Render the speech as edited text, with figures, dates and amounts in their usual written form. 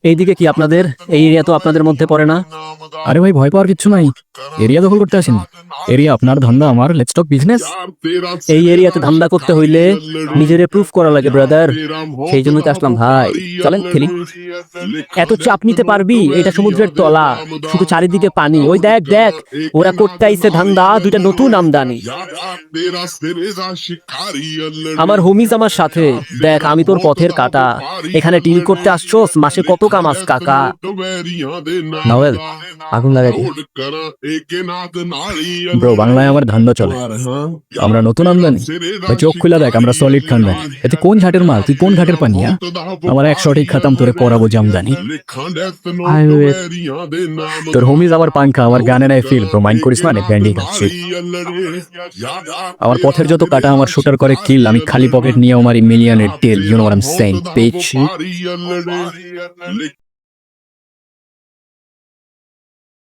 এইদিকে কি আপনাদের এই এরিয়া তো আপনাদের মধ্যে পড়ে না? আরে ভাই, ভয় পাওয়ার কিচ্ছু নাই। এরিয়া দখল করতে আসেনি। এরিয়া আপনার, ধান্দা আমার। Let's talk business. এই এরিয়াতে ধান্দা করতে হইলে নিজেরে প্রুফ করা লাগে ব্রাদার, সেই জন্যই তো আসলাম ভাই। চলেন খেলি। এত চাপ নিতে পারবি? এটা সমুদ্রের তলা, শুধু চারিদিকে পানি। ওই দেখ দেখ, ওরা করতে আইছে ধান্দা, দুইটা নতুন আমদানি। আমার হোমিজ আমার সাথে, দেখ আমি তোর পথের কাটা। এখানে ডিল করতে আসছোস, মাসে কত কামাস কাকা? নাওয়েল, আগুন লাগাই দি। ব্রো, বাংলায় আমার ধান্দা চলে। আমরা নতুন আমদানি। ভাই চোখ খুলে দেখ, আমরা সলিড খানদানি। এতে কোন ঘাটের মাল, তুই কোন ঘাটের পানি? আমার এক সঠিক খাতাম তোরে পড়াবো জামদানি। তোর হোমিজ আমার পাঙ্খা, আমার গানে নাই ফিল। ব্রো মাইন্ড করিস না, ব্যান্ডি খাচ্ছি। আমার পথের যত কাটা আমার শুটার করে কিল। আমি খালি পকেট নিয়ে আমার মিলিয়নের deal. You know what I am saying, beach.